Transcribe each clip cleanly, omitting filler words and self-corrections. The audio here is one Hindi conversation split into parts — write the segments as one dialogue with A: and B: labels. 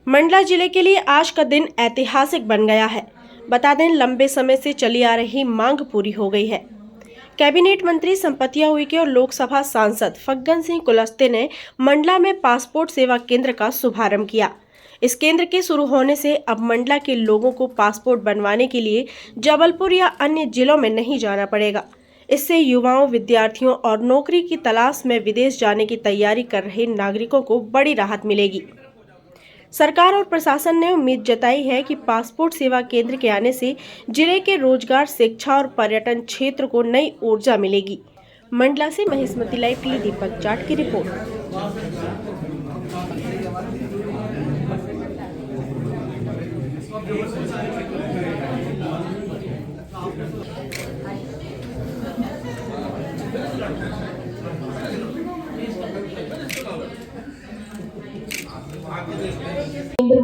A: मंडला जिले के लिए आज का दिन ऐतिहासिक बन गया है। बता दें, लंबे समय से चली आ रही मांग पूरी हो गई है। कैबिनेट मंत्री संपतिया उइके और लोकसभा सांसद फग्गन सिंह कुलस्ते ने मंडला में पासपोर्ट सेवा केंद्र का शुभारंभ किया। इस केंद्र के शुरू होने से अब मंडला के लोगों को पासपोर्ट बनवाने के लिए जबलपुर या अन्य जिलों में नहीं जाना पड़ेगा। इससे युवाओं, विद्यार्थियों और नौकरी की तलाश में विदेश जाने की तैयारी कर रहे नागरिकों को बड़ी राहत मिलेगी। सरकार और प्रशासन ने उम्मीद जताई है कि पासपोर्ट सेवा केंद्र के आने से जिले के रोजगार, शिक्षा और पर्यटन क्षेत्र को नई ऊर्जा मिलेगी। मंडला से महेशमती लाइव के लिए दीपक जाट की रिपोर्ट।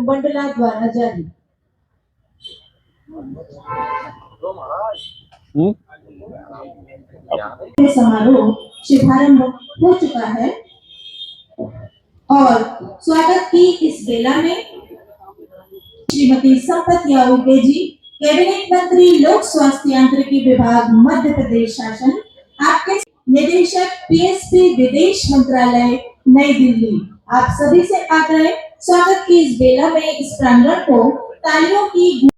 B: मंडला द्वारा जारी समारोह शुभारंभ हो चुका है और स्वागत की इस बेला में श्रीमती संपतिया उइके जी, कैबिनेट मंत्री, लोक स्वास्थ्य यांत्रिकी विभाग, मध्य प्रदेश शासन, आपके निदेशक, पीएसपी, विदेश मंत्रालय, नई दिल्ली, आप सभी से आग्रह स्वागत की इस बेला में इस प्रांगण को तालियों की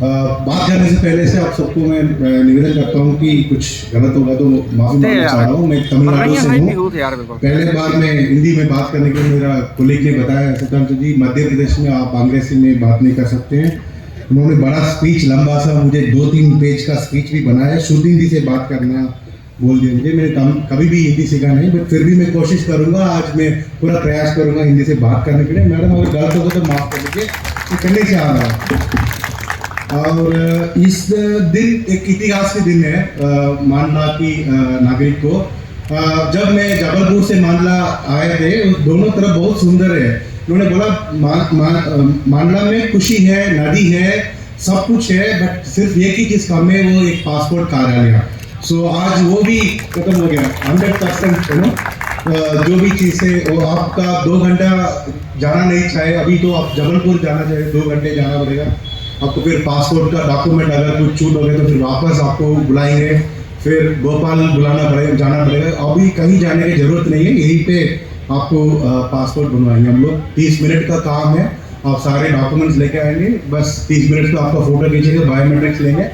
C: बात करने से पहले से आप सबको मैं निवेदन करता हूँ कि कुछ गलत होगा तो माफी मांगना चाह रहा हूँ। मैं तमिलनाडु से हूँ। पहले बार मैं हिंदी में बात करने के लिए मेरा कोलीग ने बताया, सिद्धांत जी, मध्य प्रदेश में आप अंग्रेजी में बात नहीं कर सकते हैं। उन्होंने बड़ा स्पीच, लंबा सा, मुझे 2-3 पेज का स्पीच भी बनाया। शुद्ध हिंदी से बात करना बोल दिया मुझे। मैंने कभी भी हिंदी सीखा नहीं, बट फिर भी मैं कोशिश करूंगा। आज मैं पूरा प्रयास करूंगा हिंदी से बात करने के लिए। मैडम अगर गलत होगा तो माफ कर दीजिए, करने से आ रहा है। और इस दिन एक इतिहास के दिन है मांडला की नागरिक को। जब मैं जबलपुर से मांडला आए थे, दोनों तरफ बहुत सुंदर है। उन्होंने बोला मांडला में खुशी है, नदी है, सब कुछ है, बट सिर्फ एक ही चीज कम है, वो एक पासपोर्ट कार्यालय। सो आज वो भी खत्म हो गया 100%। जो भी चीज़ है वो आपका 2 घंटा जाना नहीं चाहे, अभी तो आप जबलपुर जाना चाहे 2 घंटे जाना पड़ेगा आपको। फिर पासपोर्ट का डॉक्यूमेंट अगर कुछ छूट हो गया तो फिर वापस आपको बुलाएंगे, फिर भोपाल जाना पड़ेगा। अभी कहीं जाने की जरूरत नहीं है, यहीं पे आपको पासपोर्ट बनवाएंगे हम लोग। 30 मिनट का काम है, आप सारे डॉक्यूमेंट्स लेके आएंगे, बस 30 मिनट का आपका फोटो खींचेंगे, बायोमेट्रिक्स लेंगे।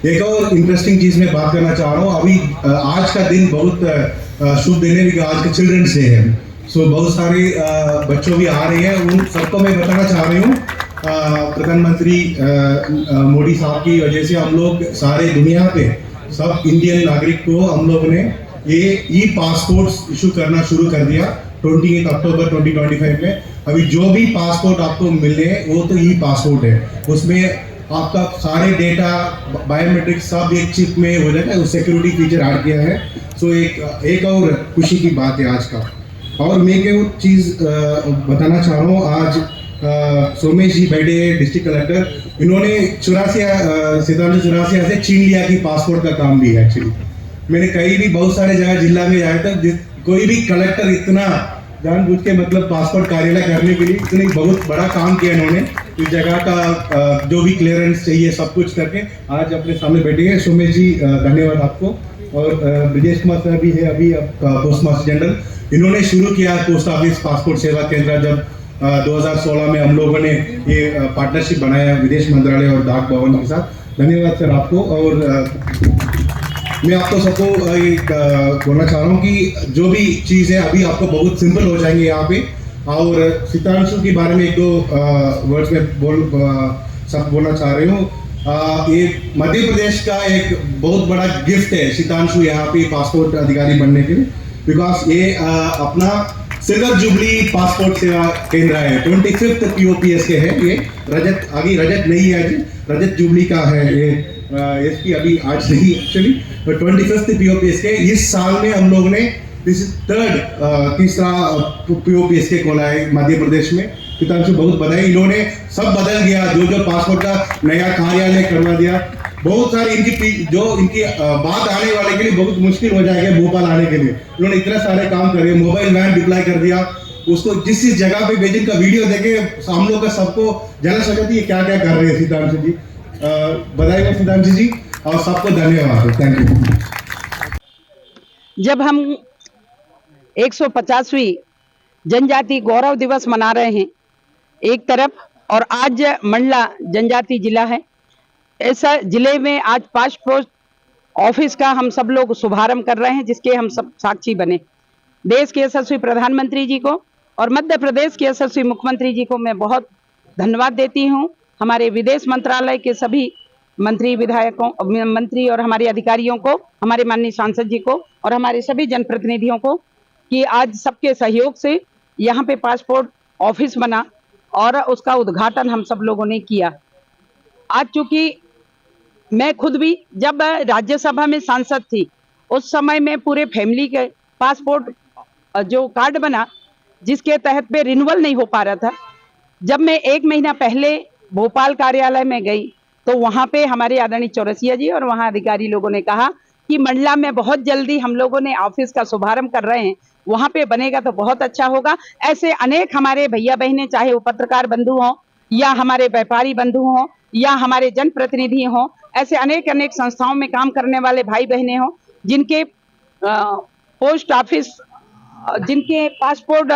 C: एक और इंटरेस्टिंग चीज मैं बात करना चाह रहा हूँ। अभी आज का दिन बहुत शुभ दिन है, आज का चिल्ड्रंस डे है। सो बहुत सारे बच्चों भी आ रहे हैं। उन सबको मैं बताना चाह रही हूँ, प्रधानमंत्री मोदी साहब की वजह से हम लोग सारे दुनिया पे सब इंडियन नागरिक को हम लोग ने ये ई पासपोर्ट इशू करना शुरू कर दिया 28 अक्टूबर 2025 में। अभी जो भी पासपोर्ट आपको मिले वो तो ई पासपोर्ट है, उसमें आपका सारे डेटा, बायोमेट्रिक सब एक चिप में हो जाएगा। उस सिक्योरिटी फीचर ऐड किया है। सो एक और खुशी की बात है आज का। और मैं एक चीज़ बताना चाह रहा हूँ। आज सोमेश जी बैठे, डिस्ट्रिक्ट कलेक्टर, इन्होंने 84 से छीन लिया कि पासपोर्ट का काम भी है। एक्चुअली मैंने कहीं भी बहुत सारे जगह जिला में जाया था, कोई भी कलेक्टर इतना जानबूझ के मतलब पासपोर्ट कार्यालय करने के लिए इतनी बहुत बड़ा काम किया इन्होंने। इस जगह का जो भी क्लियरेंस चाहिए सब कुछ करके आज अपने सामने बैठे हैं। सोमेश जी, धन्यवाद आपको। और ब्रजेश कुमार सर भी है, अभी पोस्ट मास्टर जनरल, इन्होंने शुरू किया पोस्ट ऑफिस पासपोर्ट सेवा केंद्र। जब 2016 में हम लोगों ने ये पार्टनरशिप बनाया विदेश मंत्रालय और डाक भवन के साथ। धन्यवाद सर आपको। और मैं आपको सबको बोलना चाह रहा हूँ कि जो भी चीज़ है अभी आपको बहुत सिंपल हो जाएंगे यहाँ पे। और सितांशु के बारे में 1-2 वर्ड्स में सब बोलना चाह रही हूँ। ये मध्य प्रदेश का एक बहुत बड़ा गिफ्ट है सितांशु यहाँ पे पासपोर्ट अधिकारी बनने के लिए, बिकॉज ये अपना सिल्वर जुबली पासपोर्ट सेवा केंद्र है। 25th POPS के है ये। रजत, आगे रजत नहीं है, रजत जुबली का है ये। इसकी अभी आज नहीं एक्चुअली, बट 25th POPS के इस साल में हम लोग ने तीसरा POPS के खोला है मध्य प्रदेश में। पितांशु बहुत बधाई, इन्होंने सब बदल गया। जो पासपोर्ट का नया कार्यालय करवा दिया, बहुत सारी इनकी बात आने वाले के लिए बहुत मुश्किल हो जाएगा भोपाल आने के लिए। उन्होंने इतने सारे काम करे, मोबाइल वैन डिप्लॉय कर दिया, उसको जिस जगह पे विजिट का वीडियो देखे हम लोग का सबको जलन हो जाती है क्या क्या कर रहे हैं सिद्धांशु जी। बधाई हो सिद्धांशु जी और सबको धन्यवाद। Thank you.
D: जब हम 150वीं जनजाति गौरव दिवस मना रहे हैं एक तरफ, और आज मंडला जनजाति जिला है, ऐसा जिले में आज पासपोर्ट ऑफिस का हम सब लोग शुभारंभ कर रहे हैं, जिसके हम सब साक्षी बने। देश के यशस्वी प्रधानमंत्री जी को और मध्य प्रदेश के यशस्वी मुख्यमंत्री जी को मैं बहुत धन्यवाद देती हूँ, हमारे विदेश मंत्रालय के सभी मंत्री विधायकों मंत्री और हमारे अधिकारियों को, हमारे माननीय सांसद जी को और हमारे सभी जनप्रतिनिधियों को कि आज सबके सहयोग से यहाँ पे पासपोर्ट ऑफिस बना और उसका उद्घाटन हम सब लोगों ने किया। आज चूंकि मैं खुद भी जब राज्यसभा में सांसद थी उस समय में पूरे फैमिली के पासपोर्ट जो कार्ड बना जिसके तहत पे रिन्यूअल नहीं हो पा रहा था, जब मैं 1 महीना पहले भोपाल कार्यालय में गई तो वहां पे हमारे आदरणीय चौरसिया जी और वहां अधिकारी लोगों ने कहा कि मंडला में बहुत जल्दी हम लोगों ने ऑफिस का शुभारंभ कर रहे हैं, वहां पे बनेगा तो बहुत अच्छा होगा। ऐसे अनेक हमारे भैया बहनें, चाहे वो पत्रकार बंधु हों या हमारे व्यापारी बंधु हों या हमारे जनप्रतिनिधि हों, ऐसे अनेक अनेक संस्थाओं में काम करने वाले भाई बहनें हों जिनके पोस्ट ऑफिस जिनके पासपोर्ट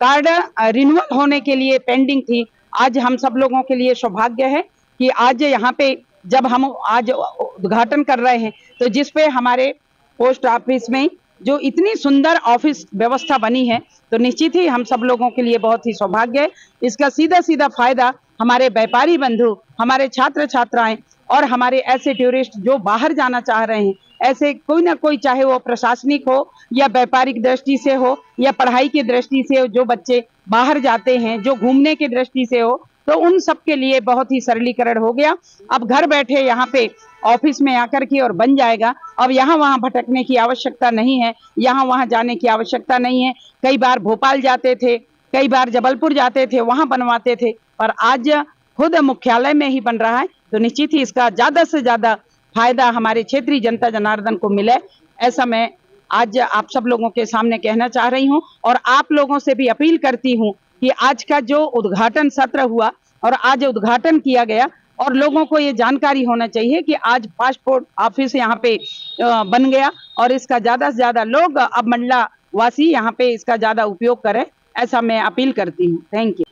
D: कार्ड रिन्यूअल होने के लिए पेंडिंग थी। आज हम सब लोगों के लिए सौभाग्य है कि आज यहाँ पे जब हम आज उद्घाटन कर रहे हैं तो जिस पे हमारे पोस्ट ऑफिस में जो इतनी सुंदर ऑफिस व्यवस्था बनी है तो निश्चित ही हम सब लोगों के लिए बहुत ही सौभाग्य है। इसका सीधा सीधा फायदा हमारे व्यापारी बंधु, हमारे छात्र छात्राएं और हमारे ऐसे टूरिस्ट जो बाहर जाना चाह रहे हैं, ऐसे कोई ना कोई, चाहे वो प्रशासनिक हो या व्यापारिक दृष्टि से हो या पढ़ाई की दृष्टि से हो, जो बच्चे बाहर जाते हैं, जो घूमने की दृष्टि से हो, तो उन सब के लिए बहुत ही सरलीकरण हो गया। अब घर बैठे यहाँ पे ऑफिस में आकर के और बन जाएगा। अब यहाँ वहाँ भटकने की आवश्यकता नहीं है, यहाँ वहाँ जाने की आवश्यकता नहीं है। कई बार भोपाल जाते थे, कई बार जबलपुर जाते थे, वहाँ बनवाते थे, पर आज खुद मुख्यालय में ही बन रहा है तो निश्चित ही इसका ज्यादा से ज्यादा फायदा हमारे क्षेत्रीय जनता जनार्दन को मिले, ऐसा मैं आज आप सब लोगों के सामने कहना चाह रही हूँ। और आप लोगों से भी अपील करती हूँ कि आज का जो उद्घाटन सत्र हुआ और आज उद्घाटन किया गया, और लोगों को ये जानकारी होना चाहिए कि आज पासपोर्ट ऑफिस यहाँ पे बन गया और इसका ज्यादा से ज्यादा लोग अब मंडला वासी यहाँ पे इसका ज्यादा उपयोग करें, ऐसा मैं अपील करती हूँ। Thank you.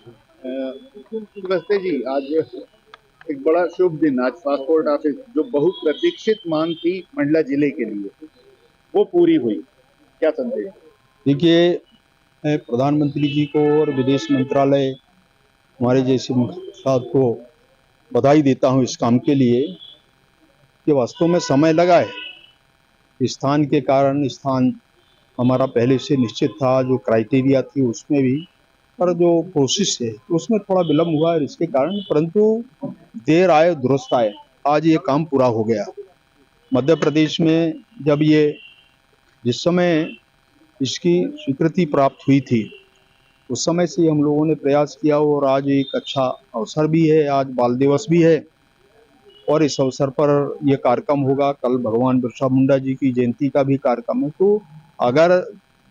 E: नमस्ते जी, आज एक बड़ा शुभ दिन, आज पासपोर्ट ऑफिस जो बहुत प्रतीक्षित मांग थी मंडला जिले के लिए वो पूरी हुई, क्या संदेश?
F: देखिए, मैं प्रधानमंत्री जी को और विदेश मंत्रालय हमारे जैसे साथ को बधाई देता हूं इस काम के लिए कि वास्तव में समय लगा है। स्थान के कारण, स्थान हमारा पहले से निश्चित था, जो क्राइटेरिया थी उसमें भी, पर जो प्रोसेस है उसमें थोड़ा विलम्ब हुआ है इसके कारण, परंतु देर आए दुरुस्त आए, आज ये काम पूरा हो गया। मध्य प्रदेश में जब ये जिस समय इसकी स्वीकृति प्राप्त हुई थी उस समय से हम लोगों ने प्रयास किया और आज एक अच्छा अवसर भी है, आज बाल दिवस भी है और इस अवसर पर यह कार्यक्रम होगा। कल भगवान बिरसा मुंडा जी की जयंती का भी कार्यक्रम है, तो अगर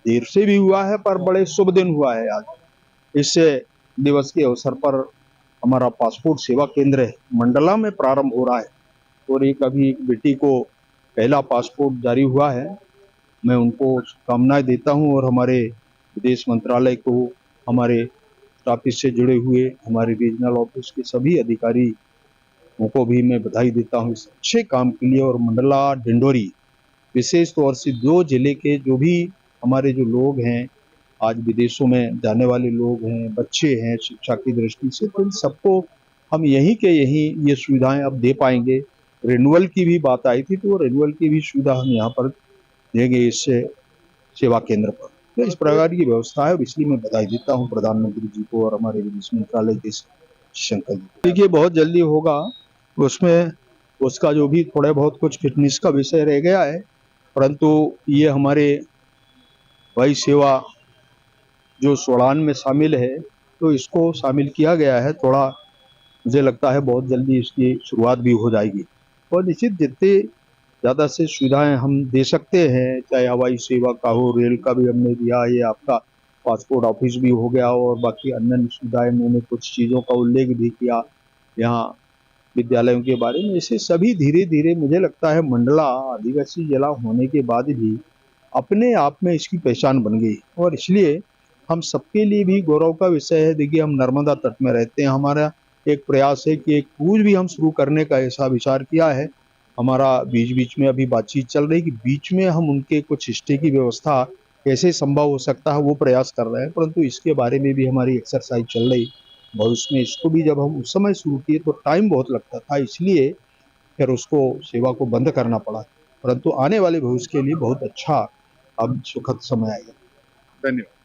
F: देर से भी हुआ है पर बड़े शुभ दिन हुआ है आज। इस दिवस के अवसर पर हमारा पासपोर्ट सेवा केंद्र मंडला में प्रारंभ हो रहा है और एक अभी एक बेटी को पहला पासपोर्ट जारी हुआ है। मैं उनको शुभकामनाएं देता हूं और हमारे विदेश मंत्रालय को, हमारे ऑफिस से जुड़े हुए हमारे रीजनल ऑफिस के सभी अधिकारियों को भी मैं बधाई देता हूं इस अच्छे काम के लिए। और मंडला, डिंडोरी, विशेष तौर से 2 जिले के जो भी हमारे जो लोग हैं, आज विदेशों में जाने वाले लोग हैं, बच्चे हैं, शिक्षा की दृष्टि से, तो इन सबको हम यहीं के यहीं ये सुविधाएं अब दे पाएंगे। रिन्यूअल की भी बात आई थी, तो रिन्यूअल की भी सुविधा हम यहाँ पर देंगे इस सेवा केंद्र पर। तो इस प्रकार की व्यवस्था है और इसलिए मैं बधाई देता हूँ प्रधानमंत्री जी को और हमारे विदेश मंत्रालय के शंकर जी। देखिए, बहुत जल्दी होगा, उसमें उसका जो भी थोड़ा बहुत कुछ फिटनेस का विषय रह गया है, परंतु ये हमारे भाई सेवा जो सोड़ान में शामिल है तो इसको शामिल किया गया है। थोड़ा मुझे लगता है बहुत जल्दी इसकी शुरुआत भी हो जाएगी और निश्चित जितने ज़्यादा से सुविधाएं हम दे सकते हैं, चाहे हवाई सेवा का हो, रेल का भी हमने दिया, ये आपका पासपोर्ट ऑफिस भी हो गया और बाकी अन्य सुविधाएं, मैंने कुछ चीज़ों का उल्लेख भी किया यहाँ विद्यालयों के बारे में। इसे सभी धीरे धीरे मुझे लगता है मंडला आदिवासी जिला होने के बाद भी अपने आप में इसकी पहचान बन गई और इसलिए हम सबके लिए भी गौरव का विषय है। देखिए, हम नर्मदा तट में रहते हैं, हमारा एक प्रयास है कि एक क्रूज भी हम शुरू करने का ऐसा विचार किया है। हमारा बीच बीच में अभी बातचीत चल रही कि बीच में हम उनके कुछ स्टे की व्यवस्था कैसे संभव हो सकता है वो प्रयास कर रहे हैं, परंतु इसके बारे में भी हमारी एक्सरसाइज चल रही। भविष्य में इसको भी जब हम उस समय शुरू किए तो टाइम बहुत लगता था, इसलिए फिर उसको सेवा को बंद करना पड़ा, परंतु आने वाले भविष्य के लिए बहुत अच्छा अब सुखद समय आएगा।
E: धन्यवाद।